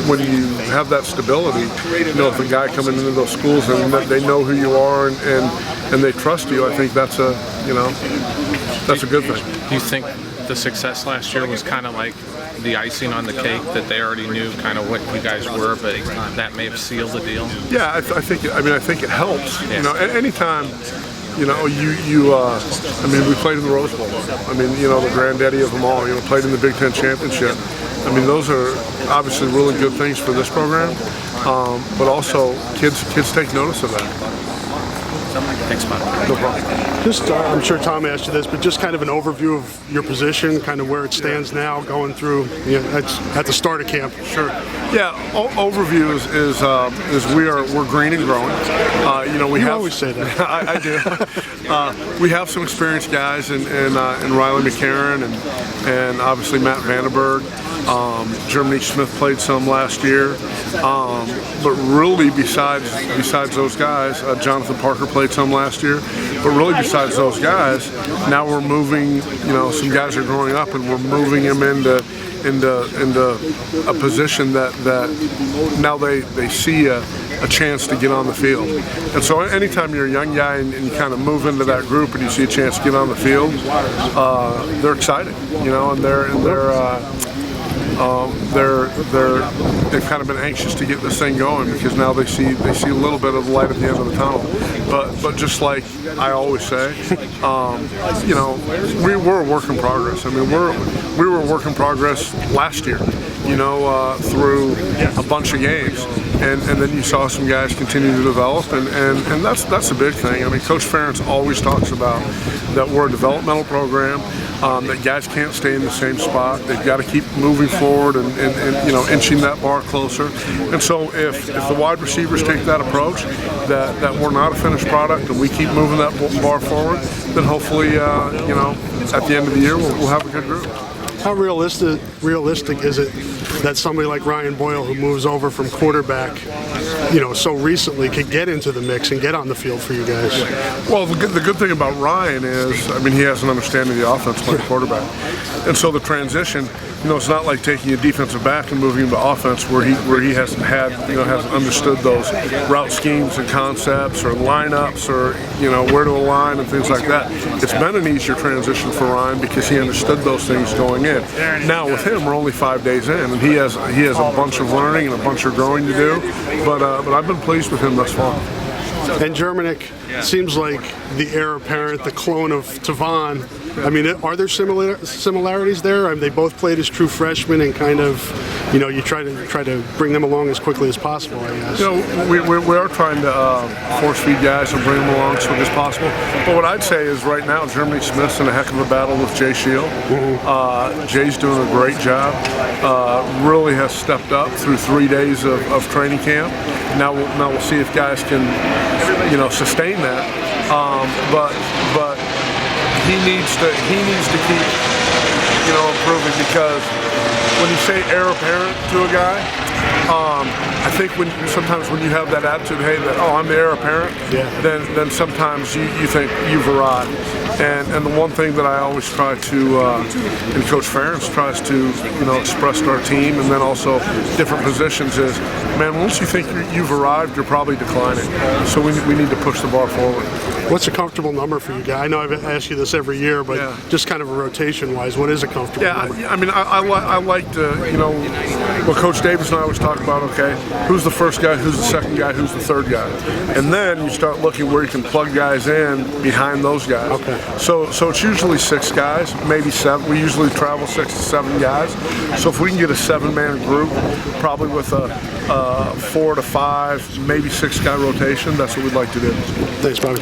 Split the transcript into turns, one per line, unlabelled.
when you have that stability, you know, if a guy coming into those schools and they know who you are and they trust you, I think that's a, you know, that's a good thing.
Do you think the success last year was kind of like the icing on the cake, that they already knew kind of what you guys were, but that may have sealed the deal?
Yeah, I think it helps.
Yeah.
You know, anytime, you know, I mean, we played in the Rose Bowl. I mean, you know, the granddaddy of them all. You know, played in the Big Ten championship. I mean, those are obviously really good things for this program, but also kids take notice of that.
Thanks, Bob.
No problem.
Just, I'm sure Tom asked you this, but just kind of an overview of your position, kind of where it stands now, going through, you know, at the start of camp.
Sure. Yeah. Overview is we're green and growing. You know, we
always say that.
I do. We have some experienced guys in Riley McCarron and obviously Matt Vandenberg. Jeremy Smith played some last year, but really besides those guys, Jonathan Parker played some last year. But really besides those guys, now we're moving. You know, some guys are growing up, and we're moving them into a position that now they see a chance to get on the field. And so anytime you're a young guy and you kind of move into that group and you see a chance to get on the field, they're excited. You know, and they've kind of been anxious to get this thing going, because now they see a little bit of the light at the end of the tunnel. But just like I always say, you know, we're a work in progress. I mean, we were a work in progress last year, you know, through a bunch of games, and then you saw some guys continue to develop, and that's a big thing. I mean, Coach Ferentz always talks about that we're a developmental program, that guys can't stay in the same spot. They've got to keep moving forward and you know, inching that bar closer. And so if the wide receivers take that approach, that we're not a finished product and we keep moving that bar forward, then hopefully you know, at the end of the year we'll have a good group.
How realistic is it that somebody like Ryan Boyle, who moves over from quarterback, you know, so recently, could get into the mix and get on the field for you guys?
Well, the good thing about Ryan is, I mean, he has an understanding of the offense playing quarterback, and so the transition, you know, it's not like taking a defensive back and moving him to offense where he hasn't had, you know, hasn't understood those route schemes and concepts or lineups or, you know, where to align and things like that. It's been an easier transition for Ryan because he understood those things going in. Now with him, we're only 5 days in, and he has a bunch of learning and a bunch of growing to do. But I've been pleased with him thus far.
And Germanic seems like the heir apparent, the clone of Tavon. I mean, are there similarities there? I mean, they both played as true freshmen, and kind of, you know, you try to bring them along as quickly as possible, I guess.
You know, we are trying to force feed guys and bring them along as quick as possible. But what I'd say is right now, Jeremy Smith's in a heck of a battle with Jay Shield. Jay's doing a great job. Really has stepped up through 3 days of training camp. Now we'll see if guys can, you know, sustain that. But he needs to keep, you know, improving, because when you say heir apparent to a guy, I think sometimes when you have that attitude, hey, that, oh, I'm the heir apparent, then sometimes you think you've arrived. And the one thing that I always try to, and Coach Ferentz tries to, you know, express to our team, and then also different positions, is, man, once you think you've arrived, you're probably declining. So we need to push the bar forward.
What's a comfortable number for you guys? I know I've asked you this every year, but just kind of a rotation-wise, what is a comfortable number?
I mean, I like to, you know, what Coach Davis and I always talk about, okay, who's the first guy, who's the second guy, who's the third guy? And then you start looking where you can plug guys in behind those guys.
Okay.
So it's usually 6 guys, maybe 7. We usually travel 6 to 7 guys. So if we can get a 7-man group, probably with a 4 to 5, maybe 6 guy rotation, that's what we'd like to do.
Thanks, Bobby.